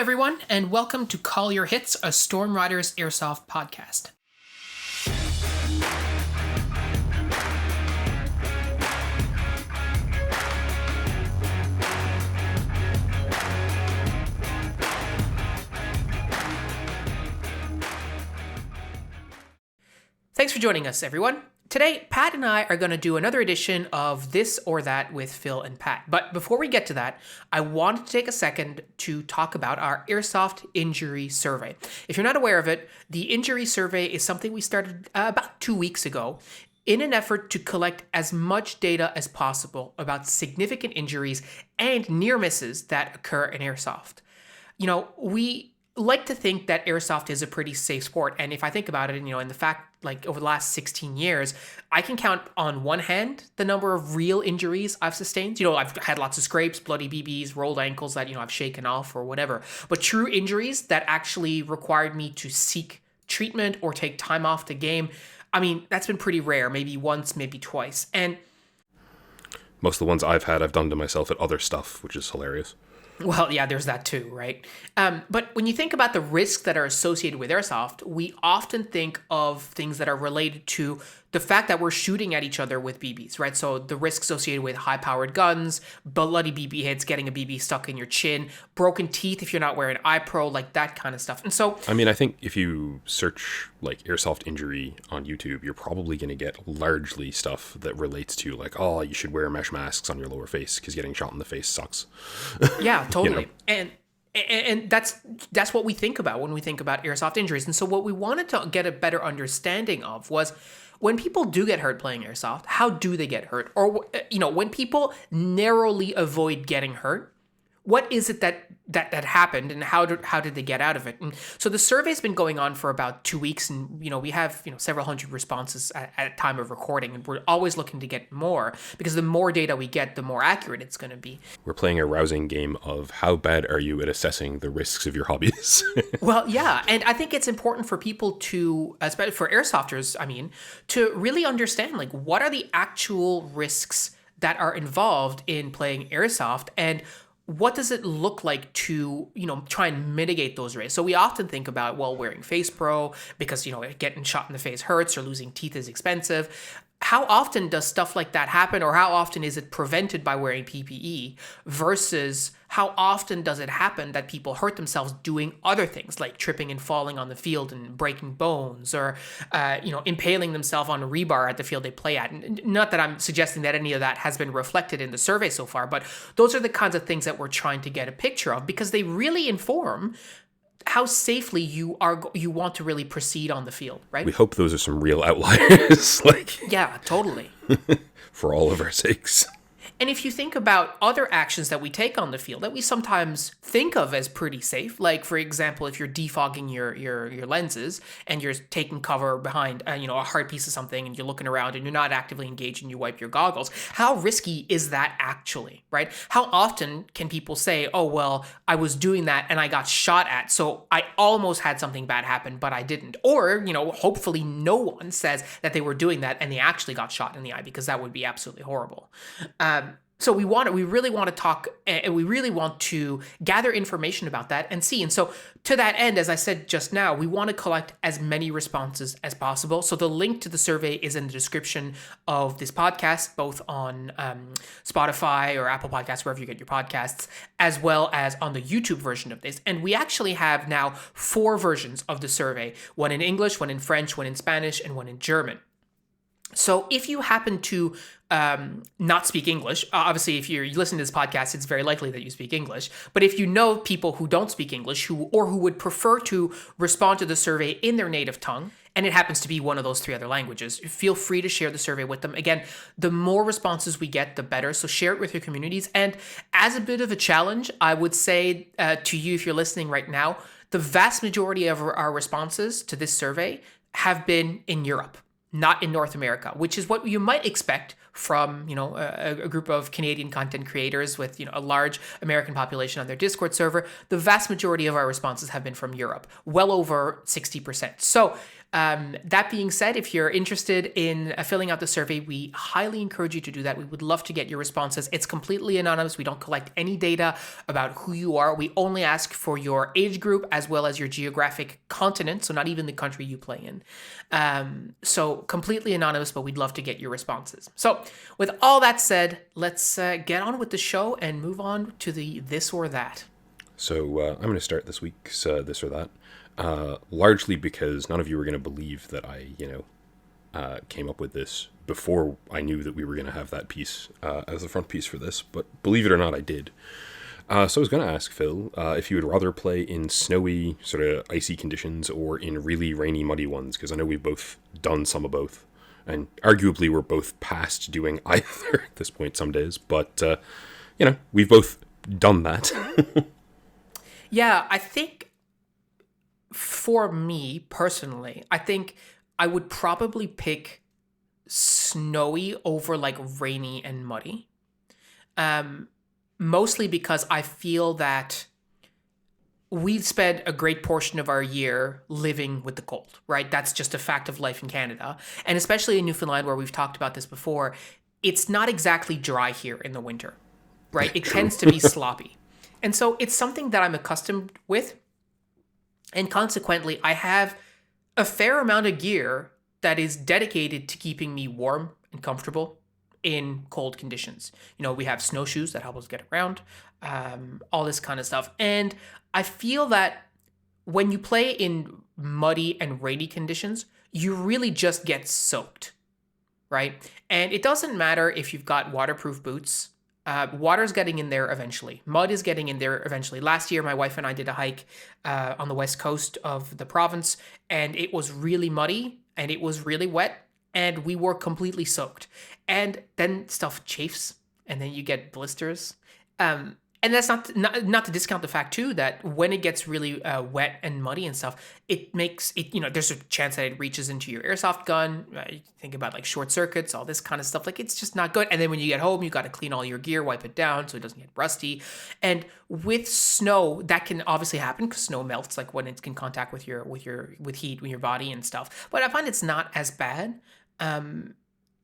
everyone, and welcome to Call Your Hits, a Storm Riders Airsoft podcast. Thanks for joining us, everyone. Today, Pat and I are going to do another edition of This or That with Phil and Pat. But before we get to that, I wanted to take a second to talk about our Airsoft Injury Survey. If you're not aware of it, the Injury Survey is something we started about 2 weeks ago in an effort to collect as much data as possible about significant injuries and near misses that occur in Airsoft. You know, we like to think that Airsoft is a pretty safe sport. And if I think about it, and the fact, like over the last 16 years, I can count on one hand the number of real injuries I've sustained. I've had lots of scrapes, bloody BBs, rolled ankles that, I've shaken off or whatever. But true injuries that actually required me to seek treatment or take time off the game, that's been pretty rare. Maybe once, maybe twice. And most of the ones I've had, I've done to myself at other stuff, which is hilarious. Well, yeah, there's that too, right? But when you think about the risks that are associated with Airsoft, we often think of things that are related to the fact that we're shooting at each other with BBs, right? So the risk associated with high-powered guns, bloody BB hits, getting a BB stuck in your chin, broken teeth if you're not wearing iPro, like that kind of stuff. And so, I think if you search like Airsoft injury on YouTube, you're probably going to get largely stuff that relates to like, oh, you should wear mesh masks on your lower face because getting shot in the face sucks. Yeah, totally. And that's what we think about when we think about Airsoft injuries. And so what we wanted to get a better understanding of was, when people do get hurt playing Airsoft, how do they get hurt? Or, when people narrowly avoid getting hurt, what is it that happened, and how did they get out of it? And so the survey's been going on for about 2 weeks, and we have several hundred responses at time of recording, and we're always looking to get more, because the more data we get, the more accurate it's going to be. We're playing a rousing game of how bad are you at assessing the risks of your hobbies? Well, yeah, and I think it's important for people to, especially for airsofters, to really understand like what are the actual risks that are involved in playing Airsoft, and what does it look like to, try and mitigate those risks? So we often think about, wearing face pro because, getting shot in the face hurts or losing teeth is expensive. How often does stuff like that happen, or how often is it prevented by wearing PPE versus how often does it happen that people hurt themselves doing other things like tripping and falling on the field and breaking bones, or, impaling themselves on a rebar at the field they play at? And not that I'm suggesting that any of that has been reflected in the survey so far, but those are the kinds of things that we're trying to get a picture of, because they really inform how safely you want to really proceed on the field, right? We hope those are some real outliers. Yeah, totally. For all of our sakes. And if you think about other actions that we take on the field that we sometimes think of as pretty safe, like, for example, if you're defogging your lenses and you're taking cover behind a hard piece of something and you're looking around and you're not actively engaged and you wipe your goggles, how risky is that actually, right? How often can people say, oh, well, I was doing that and I got shot at, so I almost had something bad happen, but I didn't. Or, hopefully no one says that they were doing that and they actually got shot in the eye, because that would be absolutely horrible. So we really want to talk, and we really want to gather information about that and see. And so to that end, as I said just now, we want to collect as many responses as possible. So the link to the survey is in the description of this podcast, both on Spotify or Apple Podcasts, wherever you get your podcasts, as well as on the YouTube version of this. And we actually have now 4 versions of the survey: one in English, one in French, one in Spanish, and one in German. So if you happen to not speak English, obviously if you listen to this podcast, it's very likely that you speak English. But if you know people who don't speak English who would prefer to respond to the survey in their native tongue, and it happens to be one of those 3 other languages, feel free to share the survey with them. Again, the more responses we get, the better. So share it with your communities. And as a bit of a challenge, I would say to you, if you're listening right now, the vast majority of our responses to this survey have been in Europe, not in North America, which is what you might expect from, a group of Canadian content creators with, a large American population on their Discord server. The vast majority of our responses have been from Europe, well over 60%. So That being said, if you're interested in filling out the survey, we highly encourage you to do that. We would love to get your responses. It's completely anonymous. We don't collect any data about who you are. We only ask for your age group as well as your geographic continent, so not even the country you play in. So completely anonymous, but we'd love to get your responses. So with all that said, let's get on with the show and move on to the this or that. So I'm going to start this week's this or that, largely because none of you are going to believe that I, came up with this before I knew that we were going to have that piece as the front piece for this. But believe it or not, I did. So I was going to ask Phil if you would rather play in snowy, sort of icy conditions or in really rainy, muddy ones, because I know we've both done some of both. And arguably we're both past doing either at this point some days. But, we've both done that. Yeah, I think for me personally, I think I would probably pick snowy over like rainy and muddy. Mostly because I feel that we spend a great portion of our year living with the cold, right? That's just a fact of life in Canada. And especially in Newfoundland, where we've talked about this before, it's not exactly dry here in the winter, right? It tends to be sloppy. And so it's something that I'm accustomed with. And consequently, I have a fair amount of gear that is dedicated to keeping me warm and comfortable in cold conditions. We have snowshoes that help us get around, all this kind of stuff. And I feel that when you play in muddy and rainy conditions, you really just get soaked, right? And it doesn't matter if you've got waterproof boots. Water's getting in there eventually. Mud is getting in there eventually. Last year, my wife and I did a hike on the west coast of the province, and it was really muddy and it was really wet, and we were completely soaked. And then stuff chafes, and then you get blisters. And that's not to discount the fact too that when it gets really wet and muddy and stuff, it makes it, there's a chance that it reaches into your airsoft gun. You think about like short circuits, all this kind of stuff. Like, it's just not good. And then when you get home, you got to clean all your gear, wipe it down so it doesn't get rusty. And with snow, that can obviously happen because snow melts, like when it's in contact with heat, with your body and stuff. But I find it's not as bad.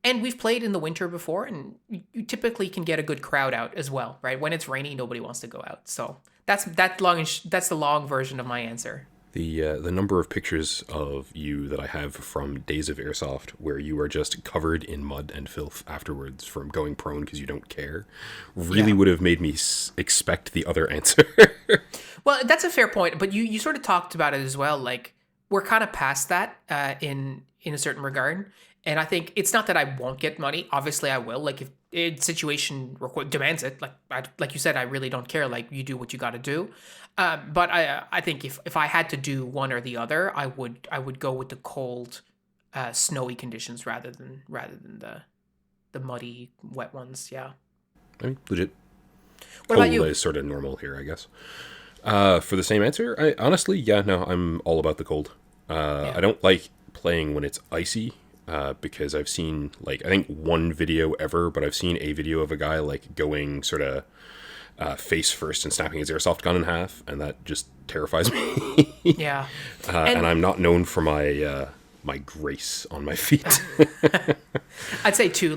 And we've played in the winter before, and you typically can get a good crowd out as well, right? When it's rainy, nobody wants to go out. So that's the long version of my answer. The number of pictures of you that I have from days of Airsoft where you are just covered in mud and filth afterwards from going prone because you don't care really would have made me expect the other answer. Well, that's a fair point, but you sort of talked about it as well. Like, we're kind of past that in a certain regard. And I think it's not that I won't get money. Obviously, I will. Like, if a situation demands it, like you said, I really don't care. Like, you do what you got to do. But I think if I had to do one or the other, I would go with the cold, snowy conditions rather than the muddy, wet ones. Yeah. I mean, legit. What cold about you? Is sort of normal here, I guess. For the same answer, I'm all about the cold. I don't like playing when it's icy. Because I've seen, I think one video ever, but I've seen a video of a guy, going sort of face first and snapping his airsoft gun in half, and that just terrifies me. Yeah. And I'm not known for my grace on my feet. I'd say, too,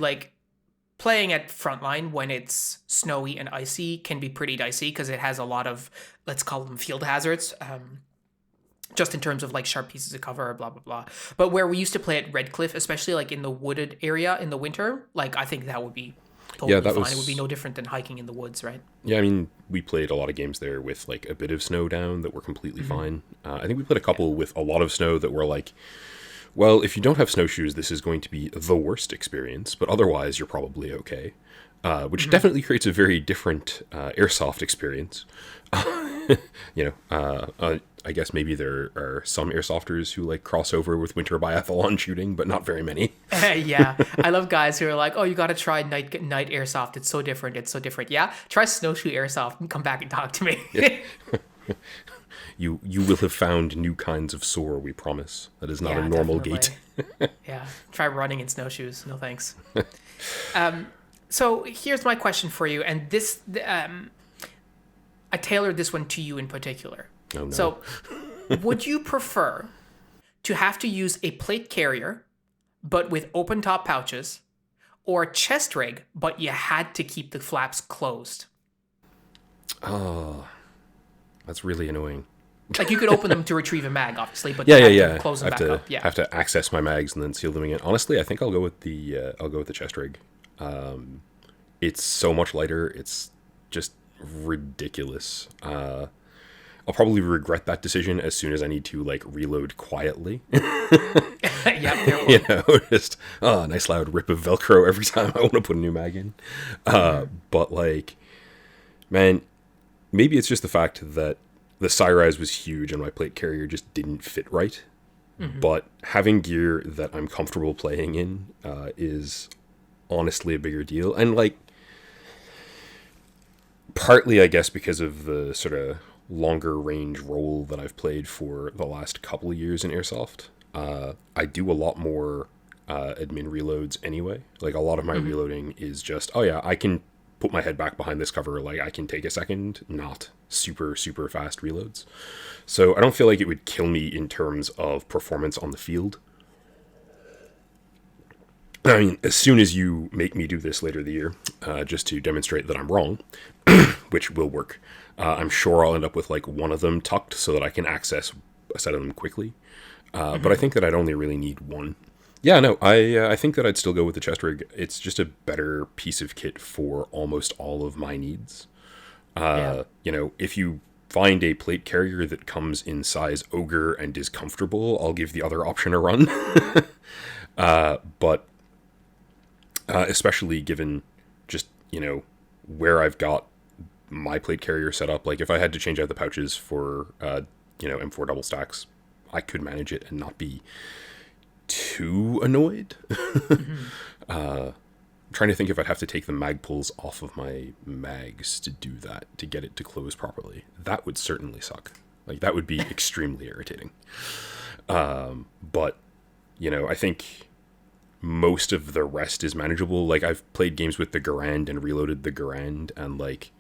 playing at frontline when it's snowy and icy can be pretty dicey because it has a lot of, let's call them field hazards. Just in terms of sharp pieces of cover, blah, blah, blah. But where we used to play at Redcliffe, especially in the wooded area in the winter, I think that would be totally fine. It would be no different than hiking in the woods, right? Yeah, I mean, we played a lot of games there with a bit of snow down that were completely fine. I think we played a couple with a lot of snow that were well, if you don't have snowshoes, this is going to be the worst experience, but otherwise you're probably okay. Which definitely creates a very different airsoft experience. I guess maybe there are some airsofters who cross over with winter biathlon shooting, but not very many. Yeah, I love guys who are like, "Oh, you got to try night airsoft. It's so different. It's so different." Yeah, try snowshoe airsoft and come back and talk to me. Yeah. You will have found new kinds of sore. We promise. That is not a normal gait. Yeah, try running in snowshoes. No thanks. So here's my question for you, and this I tailored this one to you in particular. Oh, no. So, would you prefer to have to use a plate carrier, but with open top pouches, or a chest rig, but you had to keep the flaps closed. Oh, that's really annoying. Like you could open them to retrieve a mag, obviously, but Yeah, you yeah, had yeah. to close I them have back to up. Yeah. have to access my mags and then seal them again. Honestly, I think I'll go with the chest rig. It's so much lighter. It's just ridiculous. I'll probably regret that decision as soon as I need to like reload quietly. Yeah, fair You point. know, just nice loud rip of Velcro every time I want to put a new mag in. But like, man, maybe it's just the fact that the Cyrise was huge and my plate carrier just didn't fit right. But having gear that I'm comfortable playing in is honestly a bigger deal. And like, partly, I guess, because of the sort of longer range role that I've played for the last couple of years in Airsoft, I do a lot more admin reloads anyway. Like, a lot of my reloading is just, oh yeah, I can put my head back behind this cover, like, I can take a second, not super, super fast reloads. So I don't feel like it would kill me in terms of performance on the field. I mean, as soon as you make me do this later the year, just to demonstrate that I'm wrong, which will work, I'm sure I'll end up with like one of them tucked so that I can access a set of them quickly. But I think that I'd only really need one. Yeah, no, I think that I'd still go with the chest rig. It's just a better piece of kit for almost all of my needs. Yeah. You know, if you find a plate carrier that comes in size ogre and is comfortable, I'll give the other option a run. But especially given just, you know, where I've got my plate carrier set up, like if I had to change out the pouches for, you know, M4 double stacks, I could manage it and not be too annoyed. Trying to think if I'd have to take the mag pulls off of my mags to do that, to get it to close properly. That would certainly suck. Like, that would be extremely irritating. But, you know, I think most of the rest is manageable. Like, I've played games with the Garand and reloaded the Garand, and like,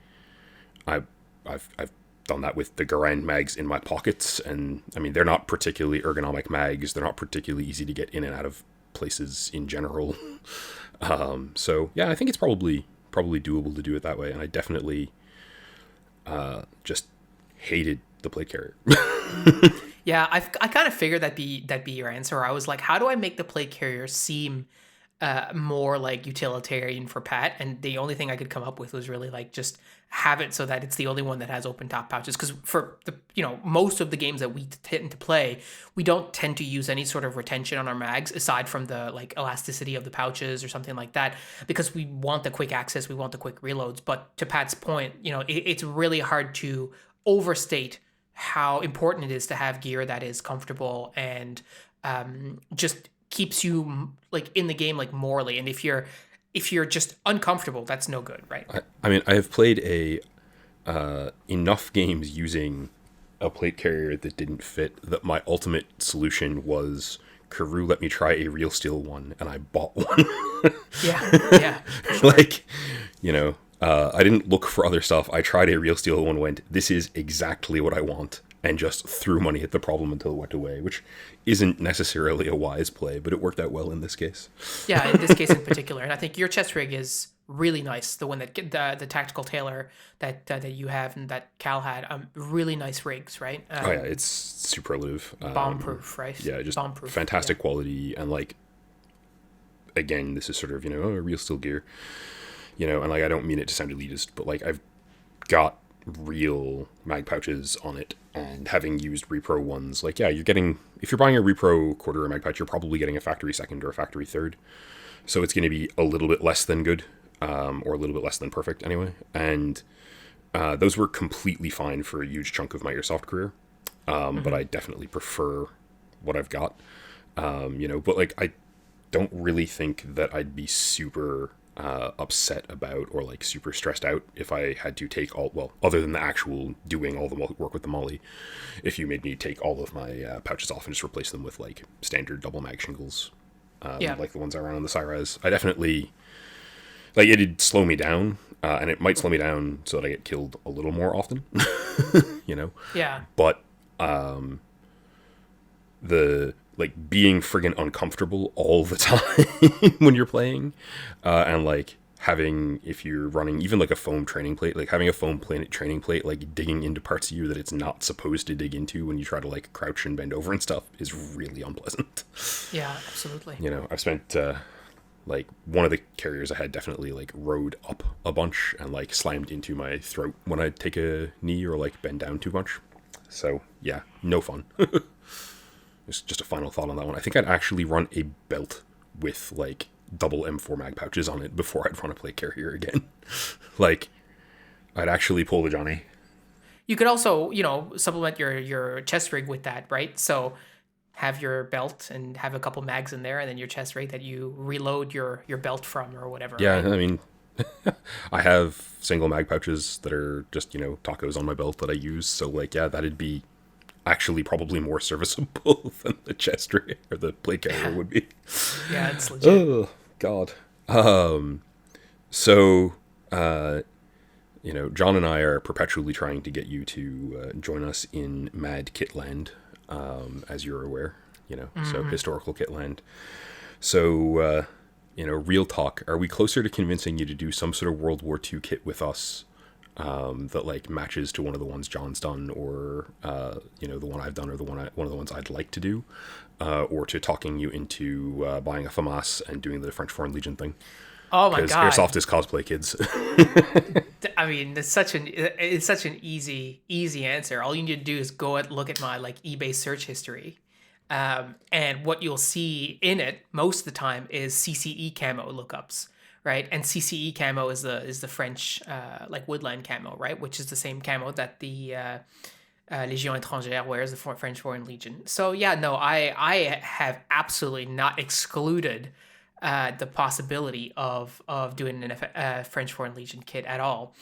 I've done that with the Garand mags in my pockets, and I mean, they're not particularly ergonomic mags. They're not particularly easy to get in and out of places in general. So yeah, I think it's probably doable to do it that way, and I definitely just hated the plate carrier. Yeah, I kind of figured that'd be your answer. I was like, how do I make the plate carrier seem more like utilitarian for Pat? And the only thing I could come up with was really like just have it so that it's the only one that has open top pouches. Because for the most of the games that we tend to play, we don't tend to use any sort of retention on our mags aside from the like elasticity of the pouches or something like that, because we want the quick access, we want the quick reloads. But to Pat's point, it's really hard to overstate how important it is to have gear that is comfortable and just keeps you like in the game, like morally. And if you're just uncomfortable, that's no good, right? I mean, I have played enough games using a plate carrier that didn't fit that my ultimate solution was, Karoo let me try a real steel one, and I bought one. Yeah, for sure. Like, I didn't look for other stuff. I tried a real steel one, went, this is exactly what I want, and just threw money at the problem until it went away, which isn't necessarily a wise play, but it worked out well in this case. Yeah, in this case in particular. And I think your chest rig is really nice. The one that the tactical tailor that you have and that Cal had, really nice rigs, right? Oh yeah, it's superlative. Bomb proof, right? Yeah, just Bomb proof. fantastic quality, and like, again, this is sort of, real steel gear. And like, I don't mean it to sound elitist, but like, I've got real mag pouches on it, and having used repro ones, like, yeah, if you're buying a repro quarter mag pouch, you're probably getting a factory second or a factory third, so it's going to be a little bit less than good, or a little bit less than perfect anyway, and those were completely fine for a huge chunk of my Airsoft career, but I definitely prefer what I've got, but like, I don't really think that I'd be super upset about or like super stressed out if I had to take other than the actual doing all the work with the molly, if you made me take all of my pouches off and just replace them with like standard double mag shingles, like the ones I ran on the Cyrise, I definitely, like, it'd slow me down, and it might slow me down so that I get killed a little more often. Yeah. But the like being friggin' uncomfortable all the time when you're playing, and like having, if you're running even like a foam training plate, like having a foam training plate like digging into parts of you that it's not supposed to dig into when you try to like crouch and bend over and stuff is really unpleasant. Yeah, absolutely. You know, I've spent like one of the carriers I had definitely like rode up a bunch and like slammed into my throat when I take a knee or like bend down too much. So yeah, no fun. It's just a final thought on that one. I think I'd actually run a belt with like double M4 mag pouches on it before I'd run a plate carrier again. Like, I'd actually pull the Johnny. You could also, supplement your chest rig with that, right? So have your belt and have a couple mags in there, and then your chest rig that you reload your belt from or whatever. Yeah, right? I mean, I have single mag pouches that are just, tacos on my belt that I use. So, like, yeah, that'd be actually probably more serviceable than the chest rig or the plate carrier would be. Yeah, it's legit. Oh, God. So, John and I are perpetually trying to get you to join us in Mad Kitland, as you're aware, so historical Kitland. So, real talk, are we closer to convincing you to do some sort of World War II kit with us that like matches to one of the ones John's done, or the one I've done, or one of the ones I'd like to do, or to talking you into buying a FAMAS and doing the French Foreign Legion thing? Oh my god! Airsoft is cosplay, kids. I mean, it's such an easy answer. All you need to do is go and look at my like eBay search history, and what you'll see in it most of the time is CCE camo lookups, right? And CCE camo is the French like woodland camo, right? Which is the same camo that the Légion étrangère wears, the French Foreign Legion. So yeah, no, I have absolutely not excluded the possibility of doing a French Foreign Legion kit at all.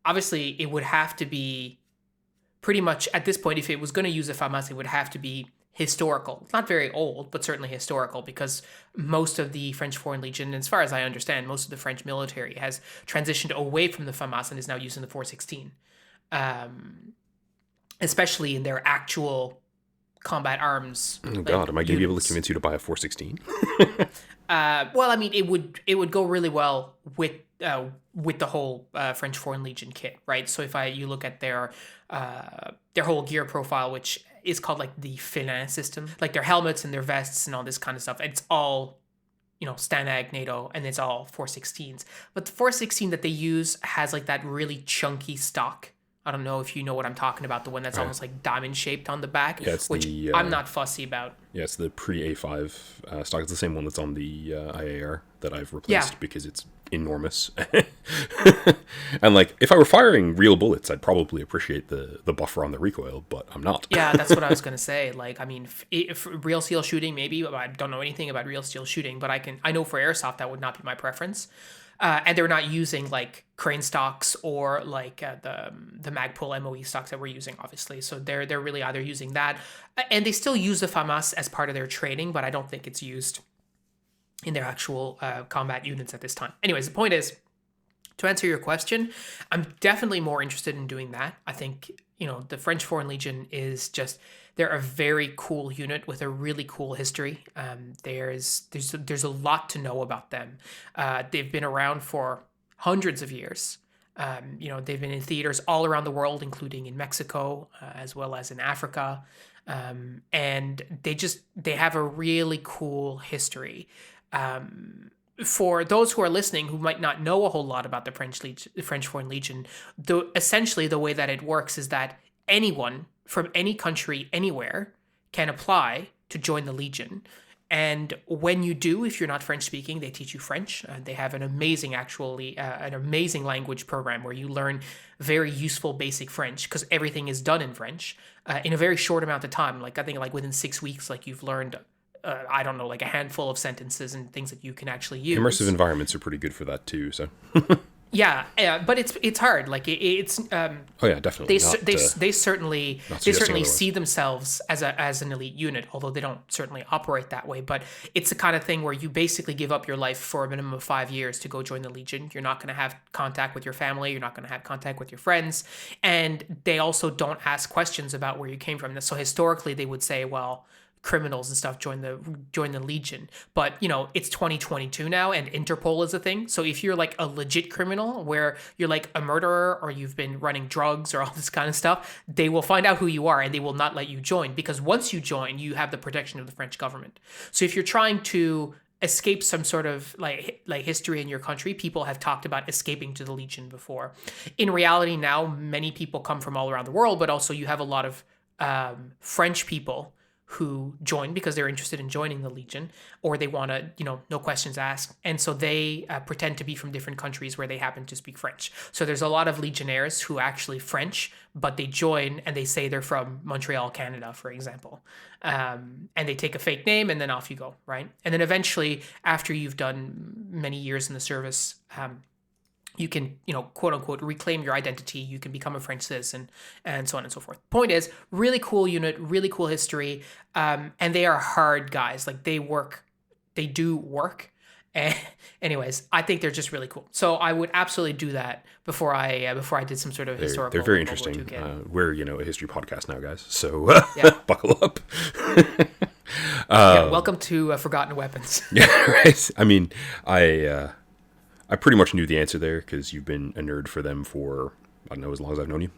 Obviously, it would have to be pretty much, at this point, if it was going to use a FAMAS, it would have to be historical. Not very old, but certainly historical, because most of the French Foreign Legion, as far as I understand, most of the French military has transitioned away from the FAMAS and is now using the 416, especially in their actual combat arms. Oh God, am I going to be able to convince you to buy a 416? Well, I mean, it would go really well with the whole French Foreign Legion kit, right? So if you look at their whole gear profile, which is called like the Félin system, like their helmets and their vests and all this kind of stuff, it's all Stanag, NATO, and it's all 416s. But the 416 that they use has like that really chunky stock. I don't know if you know what I'm talking about, the one that's almost like diamond shaped on the back, which I'm not fussy about. Yeah, it's the pre-A5 stock. It's the same one that's on the IAR that I've replaced because it's enormous. And like, if I were firing real bullets, I'd probably appreciate the buffer on the recoil, but I'm not. Yeah, that's what I was going to say. Like, I mean, if real steel shooting, maybe, I don't know anything about real steel shooting, but I know for Airsoft that would not be my preference. And they're not using like crane stocks or like the Magpul MOE stocks that we're using, obviously. So they're really either using that, and they still use the FAMAS as part of their training, but I don't think it's used in their actual combat units at this time. Anyways, the point is, to answer your question, I'm definitely more interested in doing that. I think the French Foreign Legion is just, they're a very cool unit with a really cool history. There's a lot to know about them. They've been around for hundreds of years. They've been in theaters all around the world, including in Mexico, as well as in Africa. And they have a really cool history. For those who are listening who might not know a whole lot about the French Foreign Legion, essentially the way that it works is that anyone from any country, anywhere, can apply to join the Legion. And when you do, if you're not French speaking, they teach you French. They have an amazing language program where you learn very useful basic French, because everything is done in French in a very short amount of time. Like, I think like within 6 weeks, like you've learned I don't know, like a handful of sentences and things that you can actually use. Immersive environments are pretty good for that too, so. Yeah, but it's hard. Like it's Oh yeah, definitely. Not they certainly not suggesting otherwise. see themselves as an elite unit, although they don't certainly operate that way. But it's the kind of thing where you basically give up your life for a minimum of 5 years to go join the Legion. You're not going to have contact with your family. You're not going to have contact with your friends, and they also don't ask questions about where you came from. So historically, they would say, well, criminals and stuff join the Legion. But it's 2022 now, and Interpol is a thing. So if you're like a legit criminal, where you're like a murderer or you've been running drugs or all this kind of stuff, they will find out who you are and they will not let you join, because once you join, you have the protection of the French government. So if you're trying to escape some sort of like history in your country, people have talked about escaping to the Legion before. In reality, now many people come from all around the world, but also you have a lot of French people who join because they're interested in joining the Legion, or they want to, no questions asked. And so they pretend to be from different countries where they happen to speak French. So there's a lot of Legionnaires who are actually French, but they join and they say they're from Montreal, Canada, for example. And they take a fake name and then off you go, right? And then eventually, after you've done many years in the service, you can, quote unquote, reclaim your identity. You can become a French citizen, and so on and so forth. Point is, really cool unit, really cool history, and they are hard guys. Like they do work. And anyways, I think they're just really cool. So I would absolutely do that before I did some sort of historical. They're very interesting. We're a history podcast now, guys. So buckle up. Welcome to Forgotten Weapons. Yeah, right. I mean, I pretty much knew the answer there because you've been a nerd for them for, I don't know, as long as I've known you.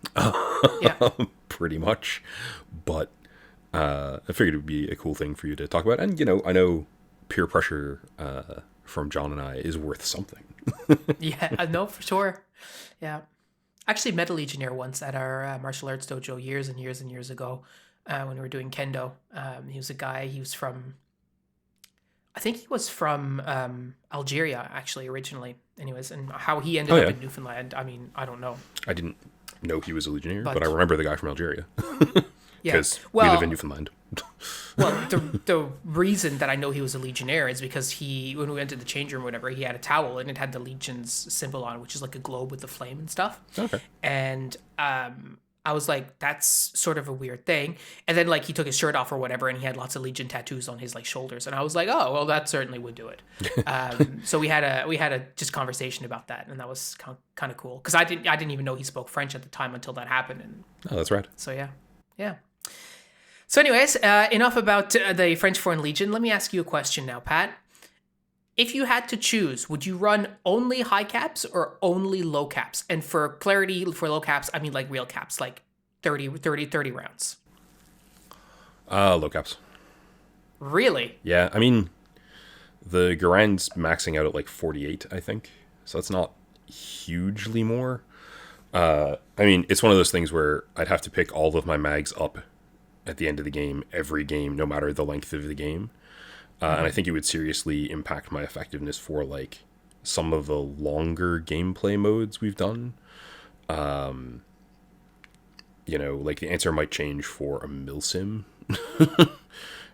Yeah. Pretty much. But I figured it would be a cool thing for you to talk about. And, I know peer pressure from John and I is worth something. Yeah, no, for sure. Yeah. Actually met a Legionnaire once at our martial arts dojo years and years and years ago when we were doing kendo. He was a guy, I think he was from Algeria, actually, originally. Anyways, and how he ended up in Newfoundland, I mean, I don't know. I didn't know he was a Legionnaire, but I remember the guy from Algeria. Yeah, because we live in Newfoundland. Well, the reason that I know he was a Legionnaire is because when we went to the change room or whatever, he had a towel and it had the Legion's symbol on it, which is like a globe with the flame and stuff. Okay. And I was like, that's sort of a weird thing. And then like he took his shirt off or whatever, and he had lots of Legion tattoos on his like shoulders, and I was like, oh well, that certainly would do it. So we had a just conversation about that, and that was kind of cool because I didn't even know he spoke French at the time until that happened. And oh, that's right. so yeah. So anyways, enough about the French Foreign Legion. Let me ask you a question now, Pat. If you had to choose, would you run only high caps or only low caps? And for clarity, for low caps, I mean like real caps, like 30 rounds. Low caps. Really? Yeah, I mean, the Garand's maxing out at like 48, I think. So that's not hugely more. I mean, it's one of those things where I'd have to pick all of my mags up at the end of the game, every game, no matter the length of the game. And I think it would seriously impact my effectiveness for like some of the longer gameplay modes we've done. Like the answer might change for a milsim.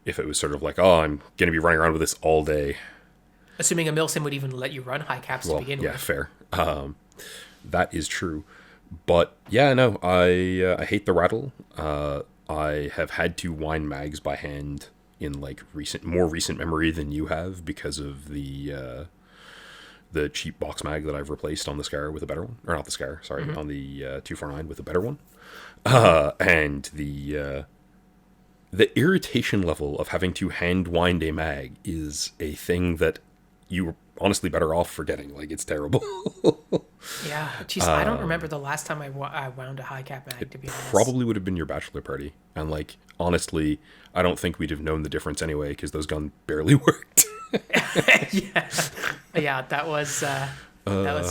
If it was sort of like, oh, I'm going to be running around with this all day. Assuming a milsim would even let you run high caps to begin with. Yeah, fair. That is true. But yeah, no, I hate the rattle. I have had to wind mags by hand in like more recent memory than you have because of the cheap box mag that I've replaced on the Scar with a better one, or not the Scar, sorry, on the 249 with a better one, and the irritation level of having to hand wind a mag is a thing that you're honestly better off forgetting. Like, it's terrible. Yeah, geez, I don't remember the last time I wound a high cap mag, to be honest. Probably would have been your bachelor party, and like honestly, I don't think we'd have known the difference anyway because those guns barely worked. yeah, that was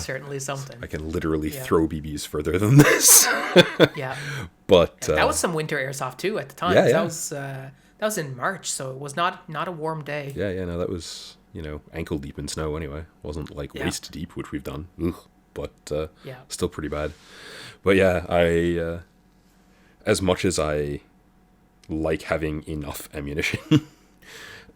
certainly something. I can literally throw BBs further than this. Yeah, but that was some winter airsoft too at the time. Yeah. That was in March, so it was not a warm day. Yeah, no, that was ankle deep in snow anyway. Wasn't like waist deep, which we've done. Ugh. But still pretty bad. But yeah, I as much as I like having enough ammunition,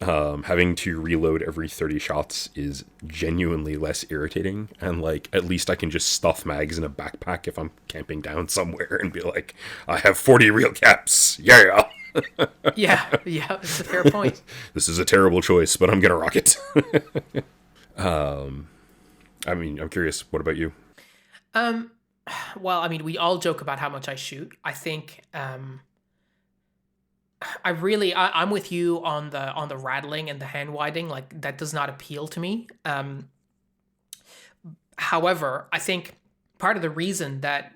Having to reload every 30 shots is genuinely less irritating, and like at least I can just stuff mags in a backpack if I'm camping down somewhere and be like, I have 40 real caps, yeah. Yeah, yeah, it's a fair point. This is a terrible choice, but I'm gonna rock it. I mean, I'm curious, what about you? Well, I mean, we all joke about how much I shoot. I think I'm with you on the rattling and the hand winding. Like that does not appeal to me. However, I think part of the reason that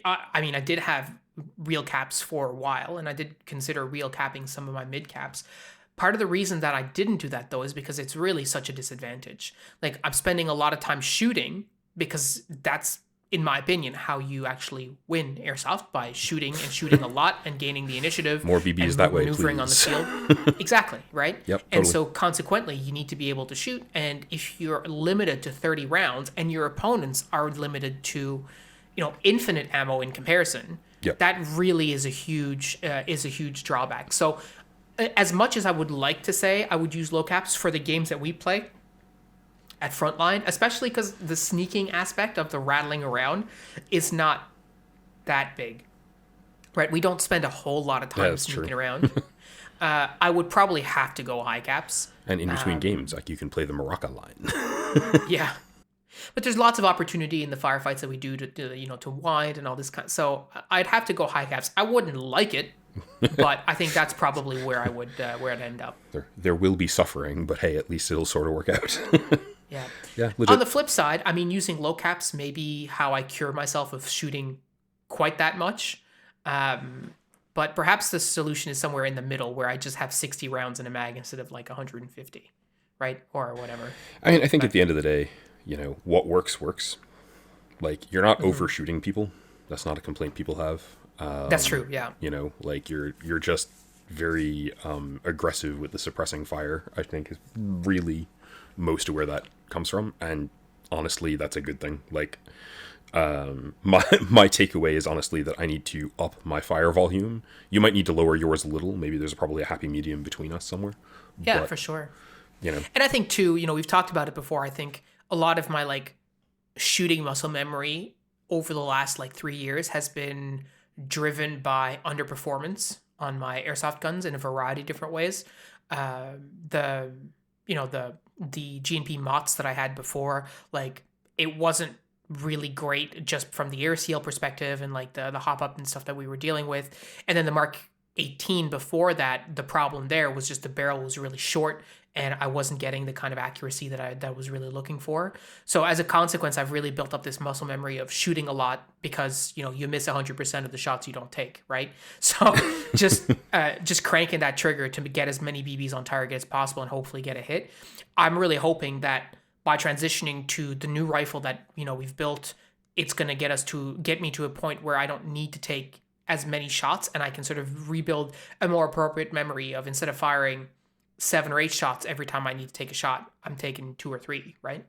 I mean, I did have real caps for a while, and I did consider real capping some of my mid caps. Part of the reason that I didn't do that though is because it's really such a disadvantage. Like I'm spending a lot of time shooting because that's, in my opinion, how you actually win airsoft, by shooting and shooting a lot and gaining the initiative. More BBs and that way, maneuvering on the please. field. Exactly, right? Yep, And totally. so consequently, you need to be able to shoot. And if you're limited to 30 rounds and your opponents are limited to, infinite ammo in comparison, Yep. that really is a huge drawback. So as much as I would like to say I would use low caps for the games that we play at frontline, especially because the sneaking aspect of the rattling around is not that big, right? We don't spend a whole lot of Yeah, time that's sneaking true. around. I would probably have to go high caps. And in between games, like you can play the Maraca line. Yeah, but there's lots of opportunity in the firefights that we do to wind and all this kind. So I'd have to go high caps. I wouldn't like it, but I think that's probably where where I'd end up. There will be suffering, but hey, at least it'll sort of work out. Yeah. Yeah, On legit. the flip side, I mean, using low caps may be how I cure myself of shooting quite that much. But perhaps the solution is somewhere in the middle where I just have 60 rounds in a mag instead of like 150, right? Or whatever. I mean, I think at the end of the day, what works works. Like you're not overshooting people. That's not a complaint people have. That's true. Yeah. Like you're just very aggressive with the suppressing fire. I think is really most of where that comes from, and honestly, that's a good thing. Like my takeaway is honestly that I need to up my fire volume. You might need to lower yours a little. Maybe there's probably a happy medium between us somewhere. Yeah, But, for sure. you know, And I think too, we've talked about it before. I think a lot of my like shooting muscle memory over the last like 3 years has been driven by underperformance on my airsoft guns in a variety of different ways. The the GNP mots that I had before, like it wasn't really great just from the air seal perspective and like the hop up and stuff that we were dealing with. And then the Mark 18 before that, the problem there was just the barrel was really short and I wasn't getting the kind of accuracy that I was really looking for. So as a consequence, I've really built up this muscle memory of shooting a lot because, you miss 100% of the shots you don't take, right? So just cranking that trigger to get as many BBs on target as possible and hopefully get a hit. I'm really hoping that by transitioning to the new rifle that, we've built, it's going to get me to a point where I don't need to take as many shots and I can sort of rebuild a more appropriate memory of, instead of firing 7 or 8 shots every time I need to take a shot, I'm taking 2 or 3, right?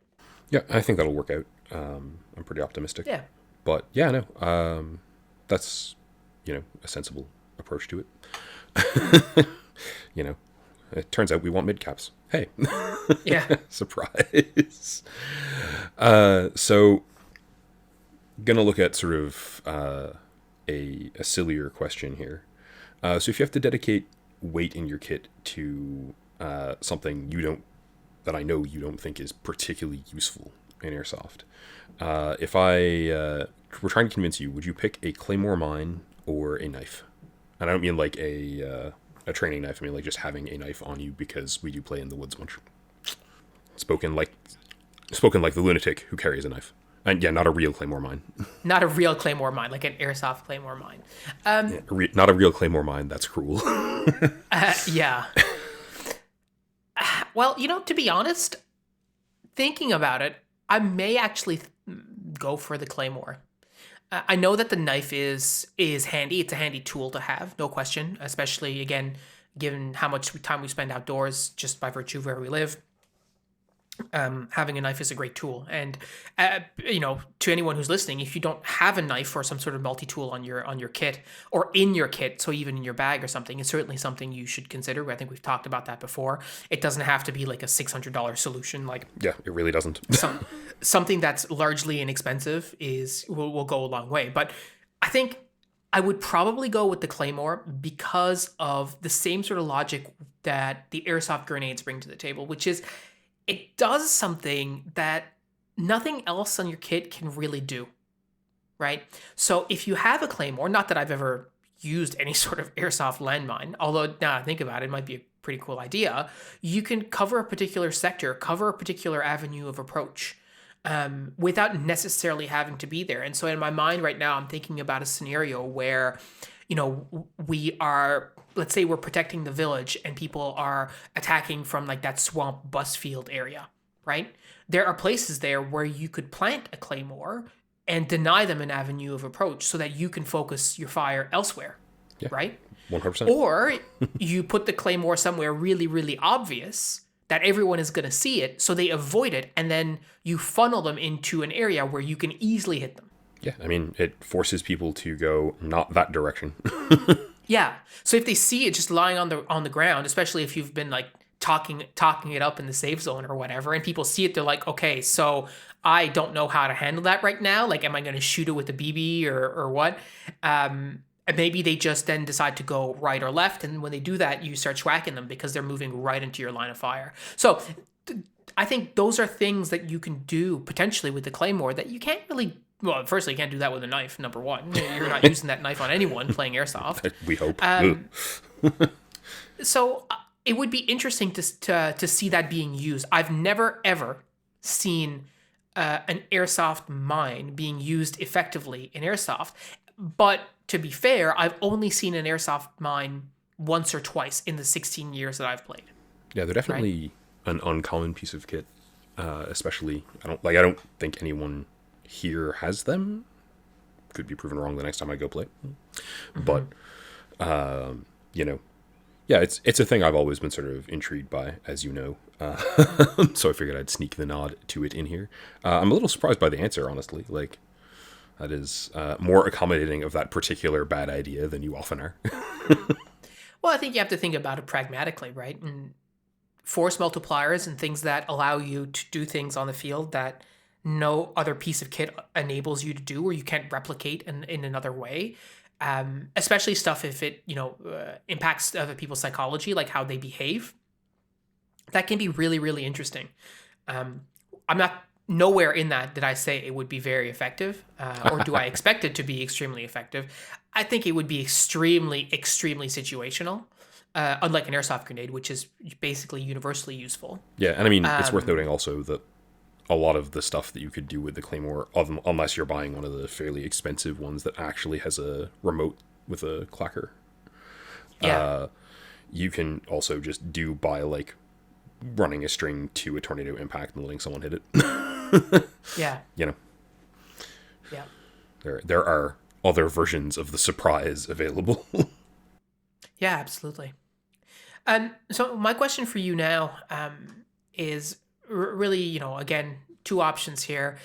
yeah, I think that'll work out. I'm pretty optimistic. Yeah. But yeah, no, that's a sensible approach to it. It turns out we want mid caps. Hey, Yeah. surprise. So, gonna look at sort of a sillier question here. So, if you have to dedicate weight in your kit to something that I know you don't think is particularly useful in airsoft, if I were trying to convince you, would you pick a Claymore mine or a knife? And I don't mean like a training knife. I mean like just having a knife on you because we do play in the woods much. Spoken like the lunatic who carries a knife. And yeah, not a real Claymore mine. Not a real Claymore mine, like an airsoft Claymore mine. Not a real Claymore mine. That's cruel. Yeah. Well, to be honest, thinking about it, I may actually go for the Claymore. I know that the knife is handy. It's a handy tool to have, no question, especially, again, given how much time we spend outdoors just by virtue of where we live. having a knife is a great tool. And to anyone who's listening, if you don't have a knife or some sort of multi-tool on your kit or in your kit, so even in your bag or something, it's certainly something you should consider. I think we've talked about that before. It doesn't have to be like a $600 solution. Like, Yeah, it really doesn't. something that's largely inexpensive will go a long way. But I think I would probably go with the Claymore because of the same sort of logic that the airsoft grenades bring to the table, which is it does something that nothing else on your kit can really do, right? So if you have a Claymore, not that I've ever used any sort of airsoft landmine, although now I think about it, it might be a pretty cool idea. You can cover a particular sector, cover a particular avenue of approach, without necessarily having to be there. And so in my mind right now, I'm thinking about a scenario where, we are, let's say we're protecting the village and people are attacking from like that swamp bus field area, right? There are places there where you could plant a Claymore and deny them an avenue of approach so that you can focus your fire elsewhere, Yeah, right? 100%. Or you put the Claymore somewhere really, really obvious that everyone is going to see it, so they avoid it, and then you funnel them into an area where you can easily hit them. Yeah, I mean, it forces people to go not that direction. Yeah. So if they see it just lying on the ground, especially if you've been like talking it up in the safe zone or whatever, and people see it, they're like, okay, so I don't know how to handle that right now. Like, am I going to shoot it with a BB or what? And maybe they just then decide to go right or left, and when they do that, you start swacking them because they're moving right into your line of fire. So I think those are things that you can do potentially with the Claymore that you can't really. Well, firstly, you can't do that with a knife, number one. You're not using that knife on anyone playing airsoft. We hope. So it would be interesting to see that being used. I've never, ever seen an airsoft mine being used effectively in airsoft. But to be fair, I've only seen an airsoft mine once or twice in the 16 years that I've played. Yeah, they're definitely an uncommon piece of kit. Especially, I don't think anyone here has them. Could be proven wrong the next time I go play. Mm-hmm. But yeah, it's a thing I've always been sort of intrigued by, as you know. So I figured I'd sneak the nod to it in here. I'm a little surprised by the answer, honestly. Like, that is more accommodating of that particular bad idea than you often are. Well, I think you have to think about it pragmatically, right? And force multipliers and things that allow you to do things on the field that no other piece of kit enables you to do, or you can't replicate in another way. Especially stuff if it impacts other people's psychology, like how they behave. That can be really, really interesting. I'm not nowhere in that did I say it would be very effective, or do I expect it to be extremely effective. I think it would be extremely, extremely situational. Unlike an airsoft grenade, which is basically universally useful. Yeah, and I mean, it's worth noting also that a lot of the stuff that you could do with the Claymore, unless you're buying one of the fairly expensive ones that actually has a remote with a clacker, you can also just do by like running a string to a tornado impact and letting someone hit it. Yeah. Yeah. There are other versions of the surprise available. Yeah, absolutely. So my question for you now is really, again, two options here.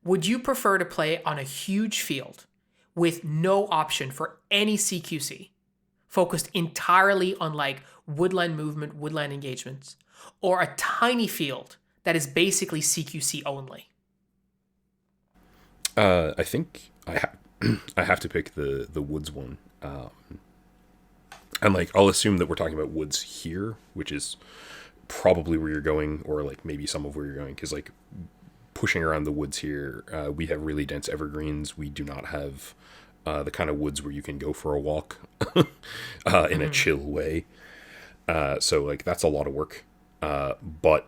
Would you prefer to play on a huge field with no option for any CQC, focused entirely on like woodland movement, woodland engagements, or a tiny field that is basically CQC only? I think I have to pick the woods one. And like, I'll assume that we're talking about woods here, which is probably where you're going, or like maybe some of where you're going, because like pushing around the woods here, we have really dense evergreens. We do not have the kind of woods where you can go for a walk in a chill way. So like that's a lot of work. But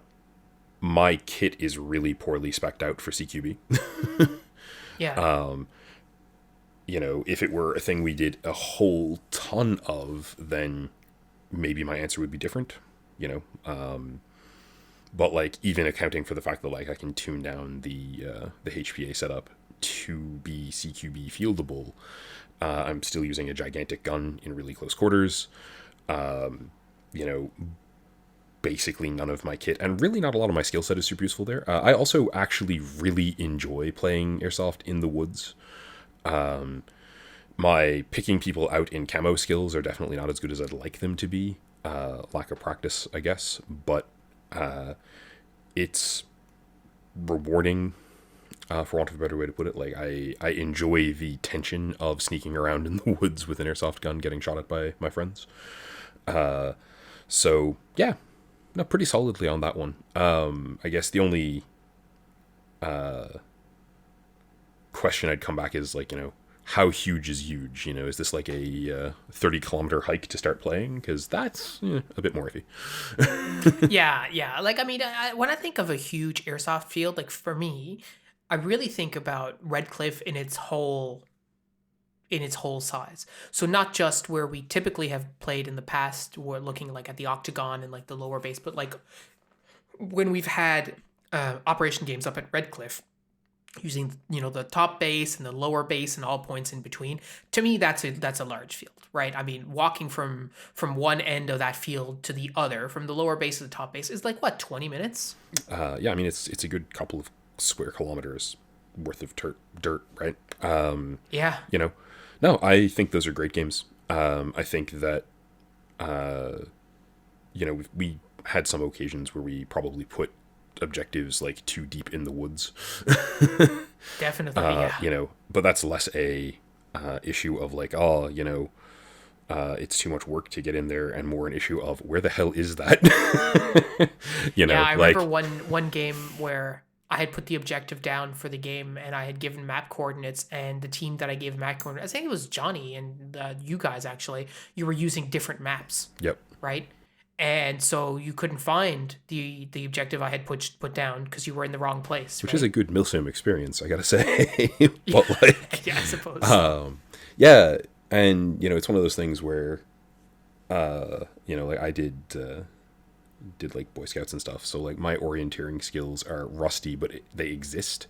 my kit is really poorly spec'd out for CQB. Yeah. If it were a thing we did a whole ton of, then maybe my answer would be different. But like even accounting for the fact that like I can tune down the HPA setup to be CQB fieldable, I'm still using a gigantic gun in really close quarters. basically none of my kit, and really not a lot of my skill set is super useful there. I also actually really enjoy playing Airsoft in the woods. My picking people out in camo skills are definitely not as good as I'd like them to be. Lack of practice, I guess, but it's rewarding, for want of a better way to put it. Like, I enjoy the tension of sneaking around in the woods with an airsoft gun, getting shot at by my friends. So yeah, no, pretty solidly on that one. I guess the only question I'd come back is, like, how huge is huge? Is this like a 30-kilometer hike to start playing? Because that's a bit more iffy. Yeah. Like, I mean, when I think of a huge airsoft field, like for me, I really think about Red Cliff in its whole size. So not just where we typically have played in the past, we're looking like at the octagon and like the lower base, but like when we've had operation games up at Red Cliff, using the top base and the lower base and all points in between. To me, that's a large field, right? I mean, walking from one end of that field to the other, from the lower base to the top base, is like what, 20 minutes? Yeah, I mean, it's a good couple of square kilometers worth of dirt, right? Yeah. No, I think those are great games. I think that we had some occasions where we probably put objectives like too deep in the woods. Definitely, yeah. But that's less a issue of like, it's too much work to get in there, and more an issue of where the hell is that? Yeah, I like, remember one game where I had put the objective down for the game and I had given map coordinates, and the team that I gave map coordinates, I think it was Johnny and you guys actually, you were using different maps, yep. right? And so you couldn't find the objective I had put down because you were in the wrong place. Which right? is a good milsim experience, I gotta say. But like, Yeah, I suppose. yeah, and it's one of those things where, like I did like Boy Scouts and stuff, so like my orienteering skills are rusty, but they exist.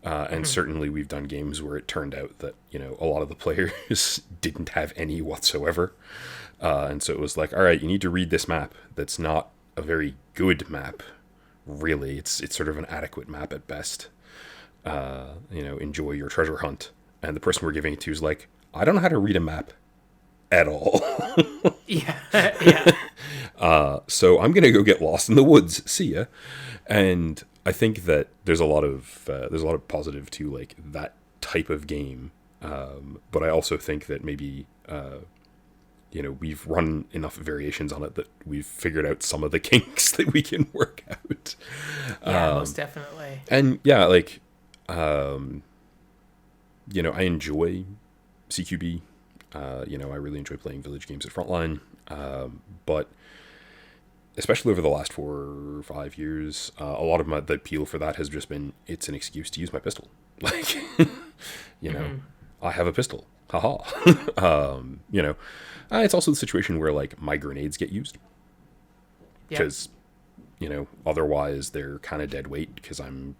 And certainly we've done games where it turned out that a lot of the players didn't have any whatsoever. And so it was like, all right, you need to read this map. That's not a very good map, really. It's sort of an adequate map at best. Enjoy your treasure hunt. And the person we're giving it to is like, I don't know how to read a map at all. Yeah, yeah. So I'm gonna go get lost in the woods. See ya. And I think that there's a lot of positive to like that type of game. But I also think that maybe we've run enough variations on it that we've figured out some of the kinks that we can work out. Yeah, most definitely. And yeah, like, I enjoy CQB. I really enjoy playing village games at Frontline. But especially over the last 4 or 5 years, a lot of the appeal for that has just been, it's an excuse to use my pistol. Like, I have a pistol. Haha. It's also the situation where like my grenades get used. Because, otherwise they're kind of dead weight because I'm,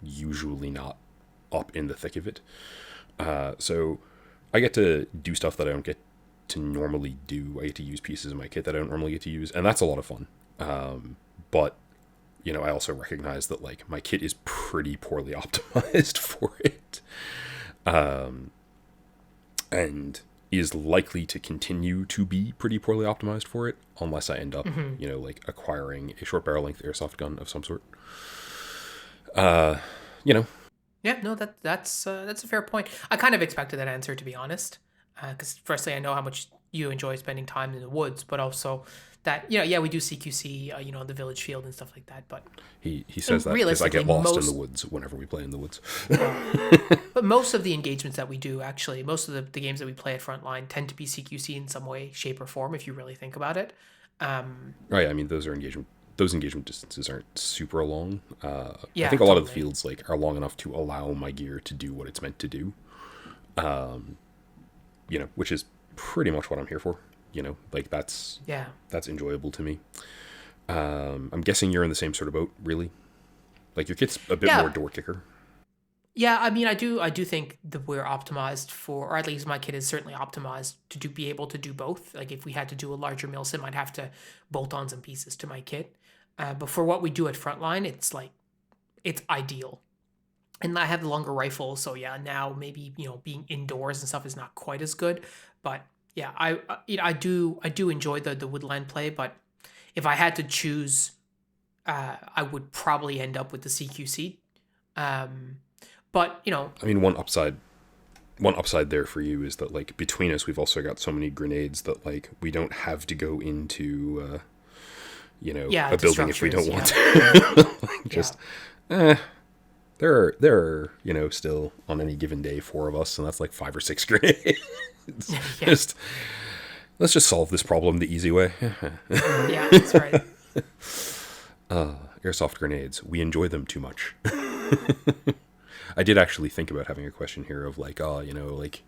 usually not up in the thick of it. So I get to do stuff that I don't get to normally do. I get to use pieces of my kit that I don't normally get to use, and that's a lot of fun. But I also recognize that like my kit is pretty poorly optimized for it, and is likely to continue to be pretty poorly optimized for it unless I end up like acquiring a short barrel length airsoft gun of some sort. Yeah, no, that's a fair point. I kind of expected that answer, to be honest, because firstly, I know how much you enjoy spending time in the woods, but also that we do CQC, the village field and stuff like that. But he says that because I get lost in the woods whenever we play in the woods. But most of the engagements that we do, actually, most of the games that we play at Frontline tend to be CQC in some way, shape, or form. If you really think about it. Right. I mean, those engagement distances aren't super long. Yeah, I think a lot of the fields like are long enough to allow my gear to do what it's meant to do. Which is pretty much what I'm here for. Like that's enjoyable to me. I'm guessing you're in the same sort of boat, really. Like your kit's a bit more door kicker. Yeah, I mean, I do think that we're optimized for, or at least my kid is certainly optimized to be able to do both. Like if we had to do a larger mill sim, I'd have to bolt on some pieces to my kit. But for what we do at frontline, it's like it's ideal. And I have the longer rifle, so yeah. Now maybe being indoors and stuff is not quite as good, but yeah, I do enjoy the woodland play. But if I had to choose, I would probably end up with the CQC. Um, but I mean, one upside there for you is that like between us, we've also got so many grenades that like we don't have to go into yeah, a the building if we don't structures, want yeah, to. Like, yeah, just eh, there are still on any given day four of us, and that's like 5 or 6 grenades. yeah, Just let's just solve this problem the easy way. yeah. That's right. Airsoft grenades, we enjoy them too much. I did actually think about having a question here of like, oh, like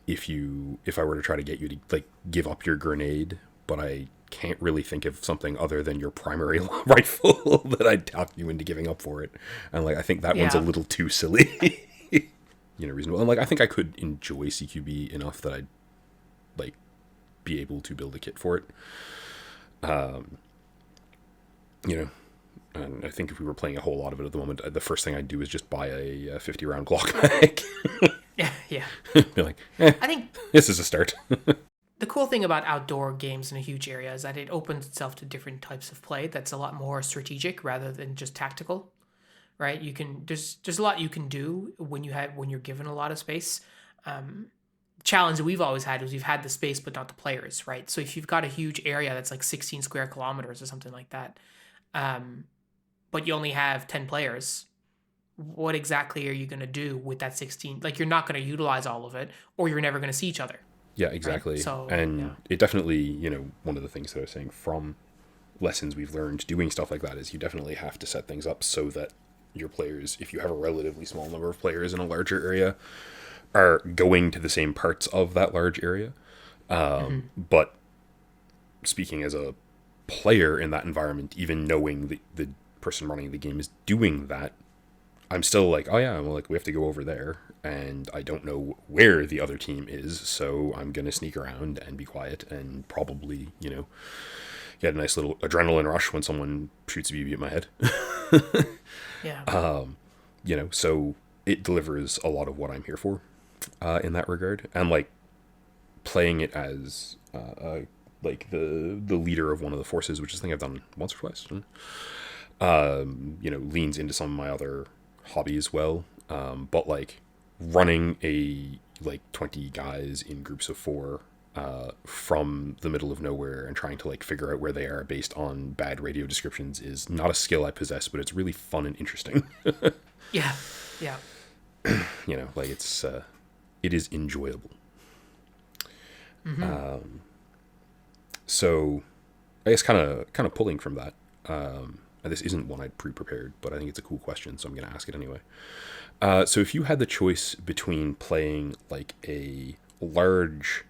if I were to try to get you to like give up your grenade, but I can't really think of something other than your primary rifle that I'd talk you into giving up for it. And like I think that one's a Yeah, little too silly. Reasonable. And like I think I could enjoy CQB enough that I'd like be able to build a kit for it. You know, and I think if we were playing a whole lot of it at the moment, the first thing I'd do is just buy a 50 round Glock mag. yeah, yeah. Be like, I think this is a start. the cool thing about outdoor games in a huge area is that it opens itself to different types of play that's a lot more strategic rather than just tactical, right? There's a lot you can do when you're given a lot of space. Challenge we've always had is we've had the space but not the players, right? So if you've got a huge area that's like 16 square kilometers or something like that, um, but you only have 10 players, what exactly are you going to do with that 16? Like you're not going to utilize all of it, or you're never going to see each other, Yeah, right? exactly. So yeah, And it definitely, one of the things that I was saying from lessons we've learned doing stuff like that is you definitely have to set things up so that your players, if you have a relatively small number of players in a larger area, are going to the same parts of that large area. But speaking as a player in that environment, even knowing the person running the game is doing that, I'm still like, oh yeah, well, like we have to go over there, and I don't know where the other team is, so I'm gonna sneak around and be quiet and probably, get a nice little adrenaline rush when someone shoots a BB at my head. yeah, So it delivers a lot of what I'm here for, in that regard, and like playing it as like the leader of one of the forces, which is a thing I've done once or twice. Leans into some of my other hobbies well. But like running a like 20 guys in groups of 4 from the middle of nowhere and trying to like figure out where they are based on bad radio descriptions is not a skill I possess, but it's really fun and interesting. yeah, yeah. Like it is enjoyable. So I guess kind of pulling from that. And this isn't one I'd pre-prepared, but I think it's a cool question, so I'm going to ask it anyway. So if you had the choice between playing like a large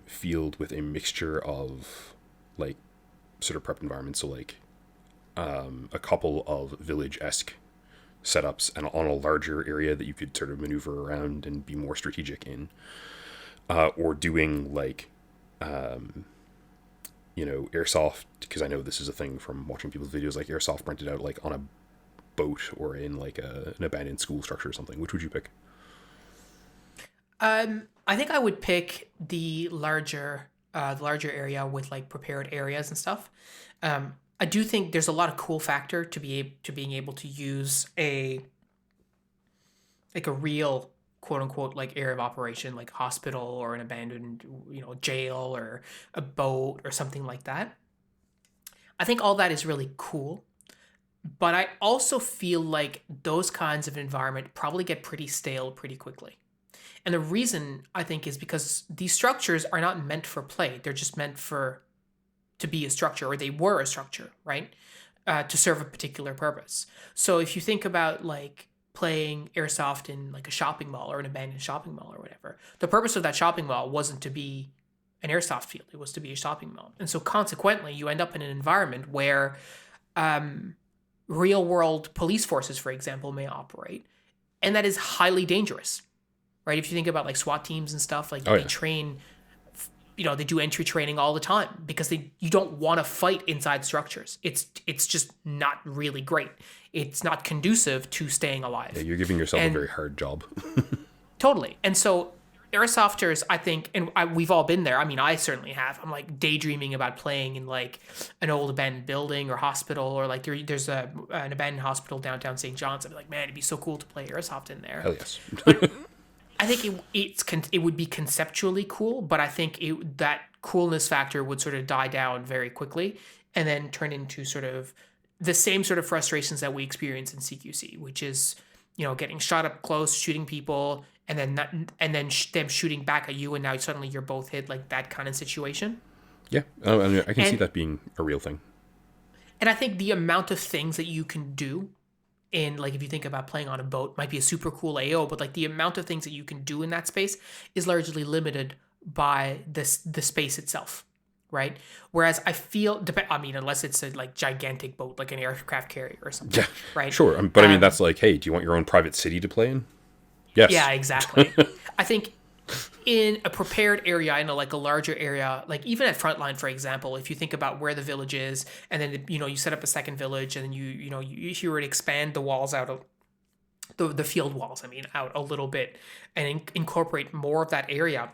field with a mixture of like sort of prep environments, so like a couple of village-esque setups and on a larger area that you could sort of maneuver around and be more strategic in, or doing like airsoft, because I know this is a thing from watching people's videos, like airsoft rented out like on a boat or in like an abandoned school structure or something. Which would you pick? I think I would pick the larger area with like prepared areas and stuff. I do think there's a lot of cool factor to being able to use a real quote unquote like area of operation, like hospital or an abandoned jail or a boat or something like that. I think all that is really cool, but I also feel like those kinds of environment probably get pretty stale pretty quickly. And the reason I think is because these structures are not meant for play. They're just meant for to be a structure, or they were a structure, right? To serve a particular purpose. So if you think about like playing airsoft in like a shopping mall or an abandoned shopping mall or whatever, the purpose of that shopping mall wasn't to be an airsoft field. It was to be a shopping mall. And so consequently, you end up in an environment where real world police forces, for example, may operate. And that is highly dangerous, right? If you think about like SWAT teams and stuff, like Oh they yeah. train, they do entry training all the time because you don't want to fight inside structures. It's just not really great. It's not conducive to staying alive. Yeah, you're giving yourself a And very hard job. totally. And so airsofters, I think, and we've all been there. I mean, I certainly have. I'm like daydreaming about playing in like an old abandoned building or hospital, or like there's an abandoned hospital downtown St. John's. I'd be like, man, it'd be so cool to play airsoft in there. Hell yes. I think it would be conceptually cool, but I think that coolness factor would sort of die down very quickly and then turn into sort of the same sort of frustrations that we experience in CQC, which is, getting shot up close, shooting people, and then them shooting back at you, and now suddenly you're both hit, like that kind of situation. Yeah, I mean, I can see And that being a real thing. and I think the amount of things that you can do in, like, if you think about playing on a boat, might be a super cool AO, but like the amount of things that you can do in that space is largely limited by the space itself, right? Whereas I feel, I mean, unless it's a like gigantic boat, like an aircraft carrier or something, Yeah, right? sure. But I mean, that's like, hey, do you want your own private city to play in? Yes. Yeah, exactly. I think in a prepared area, in like a larger area, like even at Frontline, for example, if you think about where the village is, and then you set up a second village, and then if you were to expand the walls out of the field walls, I mean, out a little bit, and incorporate more of that area.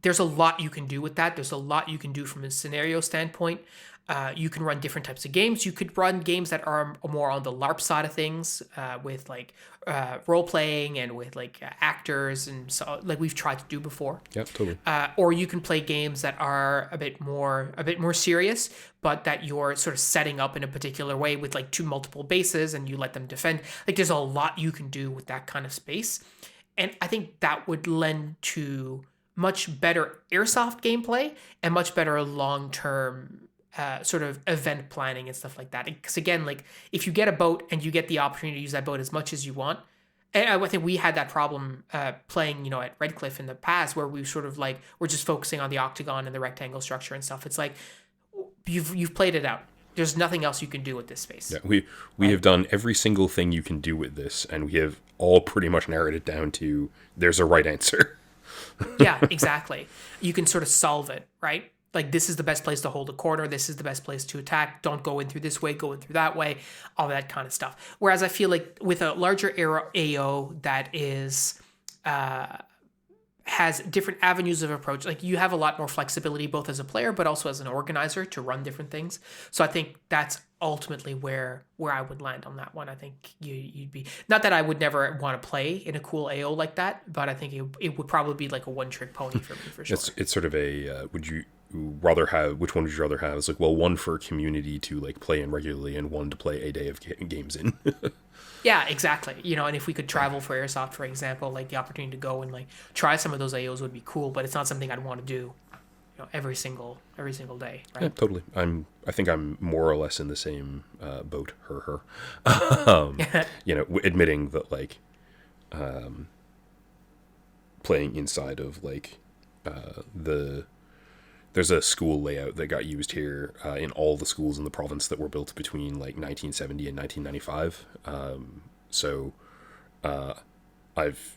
There's a lot you can do with that. There's a lot you can do from a scenario standpoint. You can run different types of games. You could run games that are more on the LARP side of things, with like role playing and with like actors, and so like we've tried to do before. Yeah, totally. Or you can play games that are a bit more serious, but that you're sort of setting up in a particular way with like two multiple bases, and you let them defend. Like there's a lot you can do with that kind of space, and I think that would lend to much better airsoft gameplay and much better long-term sort of event planning and stuff like that. Because again, like if you get a boat and you get the opportunity to use that boat as much as you want, and I think we had that problem playing, at Redcliffe in the past, where we sort of like we're just focusing on the octagon and the rectangle structure and stuff. It's like you've played it out. There's nothing else you can do with this space. Yeah, we have done every single thing you can do with this, and we have all pretty much narrowed it down to there's a right answer. Yeah, exactly. You can sort of solve it, right? Like this is the best place to hold a corner. This is the best place to attack. Don't go in through this way, go in through that way, all that kind of stuff. Whereas I feel like with a larger AO that is has different avenues of approach, like you have a lot more flexibility both as a player but also as an organizer to run different things. So I think that's ultimately where I would land on that one. I think you'd be, not that I would never want to play in a cool AO like that, but I think it would probably be like a one-trick pony for me for sure. It's sort of a would you rather have, which one would you rather have? It's like, well, one for community to like play in regularly, and one to play a day of games in. Yeah, exactly. And if we could travel for Airsoft, for example, like the opportunity to go and like try some of those AOs would be cool, but it's not something I'd want to do, every single day. Right? Yeah, totally. I think I'm more or less in the same boat. Her. Admitting that like, playing inside of like, there's a school layout that got used here in all the schools in the province that were built between like 1970 and 1995. So I've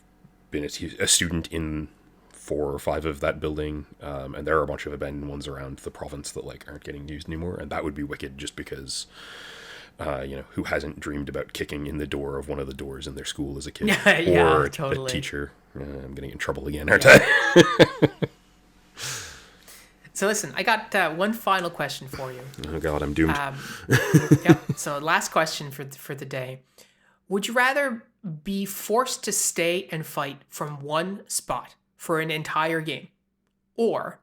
been a student in 4 or 5 of that building, and there are a bunch of abandoned ones around the province that like aren't getting used anymore, and that would be wicked just because who hasn't dreamed about kicking in the door of one of the doors in their school as a kid? Yeah, or totally. a teacher. I'm getting in trouble again, aren't I? So listen, I got one final question for you. Oh God, I'm doomed. Yep. So last question for the day. Would you rather be forced to stay and fight from one spot for an entire game, or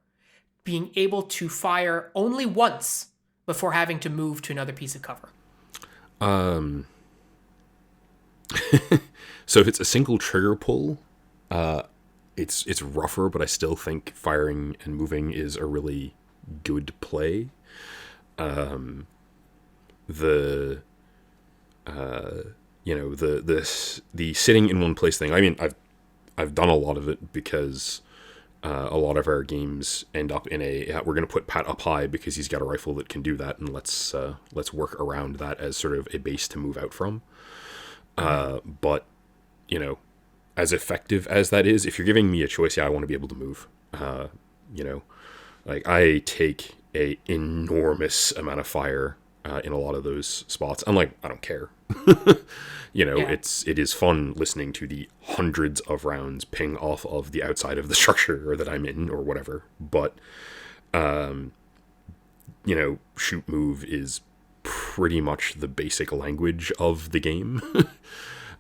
being able to fire only once before having to move to another piece of cover? So if it's a single trigger pull, it's rougher, but I still think firing and moving is a really good play. The sitting in one place thing. I mean, I've done a lot of it because A lot of our games end up in a we're going to put Pat up high because he's got a rifle that can do that, and let's work around that as sort of a base to move out from. But you know, as effective as that is, if you're giving me a choice, yeah, I want to be able to move. You know, like I take a enormous amount of fire in a lot of those spots. I'm like, I don't care. You know, Yeah. it is fun listening to the hundreds of rounds ping off of the outside of the structure that I'm in or whatever. But, you know, shoot move is pretty much the basic language of the game.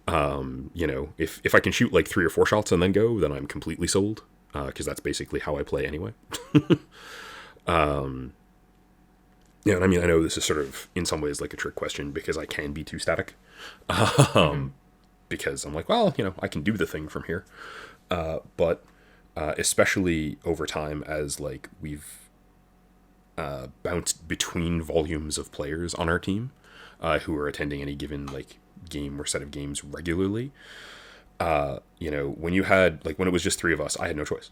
You know, if I can shoot like 3 or 4 shots and then go, then I'm completely sold. Because that's basically how I play anyway. Yeah, and I mean, I know this is sort of, in some ways, like a trick question, because I can be too static. Because I'm like, well, you know, I can do the thing from here. But especially over time, as, like, we've bounced between volumes of players on our team who are attending any given, like, game or set of games regularly, you know, when you had, like, when it was just 3 of us, I had no choice.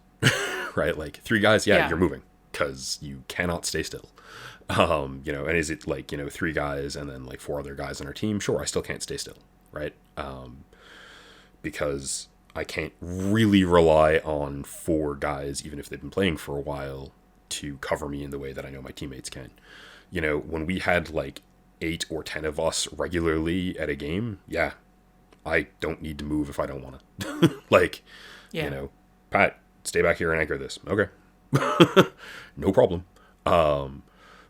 Right? Like, 3 guys, yeah, you're moving, because you cannot stay still. You know, and is it like, you know, 3 guys and then like 4 other guys on our team? Sure, I still can't stay still, right? Because I can't really rely on 4 guys, even if they've been playing for a while, to cover me in the way that I know my teammates can. You know, when we had like 8 or 10 of us regularly at a game, yeah, I don't need to move if I don't want to. Like, you know, Pat, stay back here and anchor this. Okay. No problem.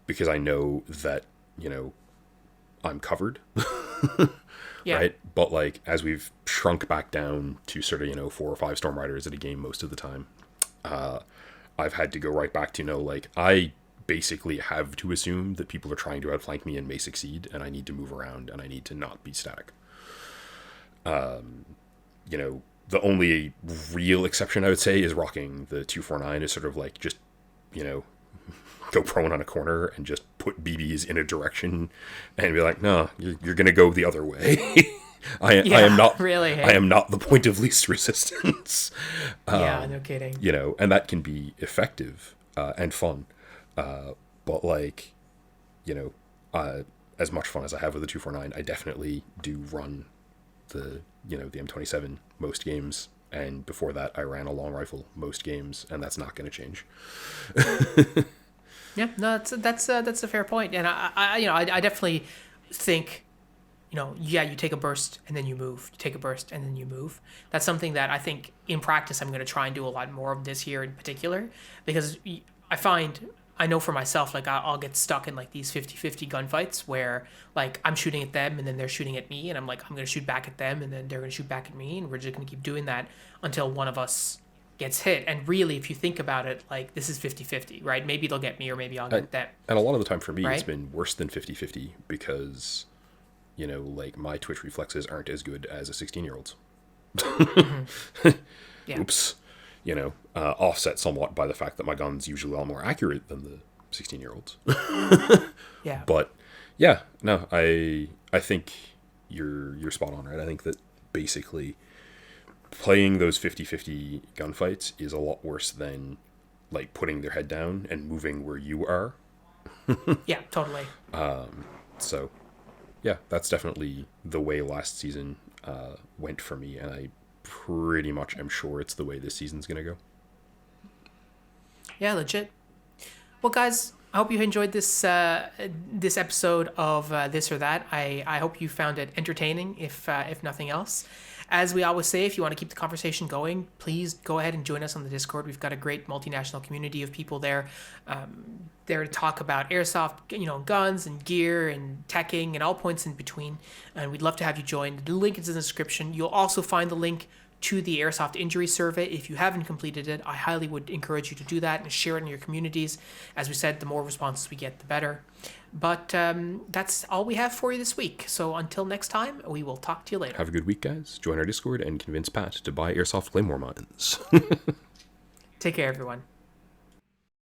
Because I know that, you know, I'm covered. Right? But like, as we've shrunk back down to sort of, you know, 4 or 5 Storm Riders at a game most of the time, I've had to go right back to, you know, like, I basically have to assume that people are trying to outflank me and may succeed, and I need to move around and I need to not be static. You know, the only real exception I would say is rocking the 249 is sort of like just, you know, go prone on a corner and just put BBs in a direction and be like, no, you're going to go the other way. I am not really. I am not the point of least resistance. Yeah, no kidding. You know, and that can be effective and fun. But like, you know, as much fun as I have with the 249, I definitely do run the, you know, the M27 most games. And before that, I ran a long rifle most games, and that's not going to change. Yeah, no, that's a fair point, and I you know, I definitely think, you know, yeah, you take a burst and then you move, you take a burst and then you move. That's something that I think in practice I'm going to try and do a lot more of this year in particular, because I know for myself, like, I'll get stuck in like these 50-50 gunfights where like I'm shooting at them and then they're shooting at me, and I'm like, I'm going to shoot back at them and then they're going to shoot back at me, and we're just going to keep doing that until one of us gets hit. And really, if you think about it, like, this is 50-50, right? Maybe they'll get me or maybe I'll get them. And a lot of the time for me, right? It's been worse than 50-50 because, you know, like, my twitch reflexes aren't as good as a 16-year-old's. Yeah. Oops. You know, offset somewhat by the fact that my gun's usually a lot more accurate than the 16-year-olds. Yeah. But yeah, no, I think you're spot on, right? I think that basically playing those 50-50 gunfights is a lot worse than like putting their head down and moving where you are. Yeah, totally. So yeah, that's definitely the way last season went for me, and I pretty much am sure it's the way this season's gonna go. Yeah, legit. Well, guys, I hope you enjoyed this this episode of This or That. I hope you found it entertaining, if nothing else. As we always say, if you want to keep the conversation going, please go ahead and join us on the Discord. We've got a great multinational community of people there, there to talk about airsoft, you know, guns and gear and teching and all points in between. And we'd love to have you join. The link is in the description. You'll also find the link to the Airsoft Injury Survey. If you haven't completed it, I highly would encourage you to do that and share it in your communities. As we said, the more responses we get, the better. But that's all we have for you this week. So until next time, we will talk to you later. Have a good week, guys. Join our Discord and convince Pat to buy Airsoft Claymore mines. Take care, everyone.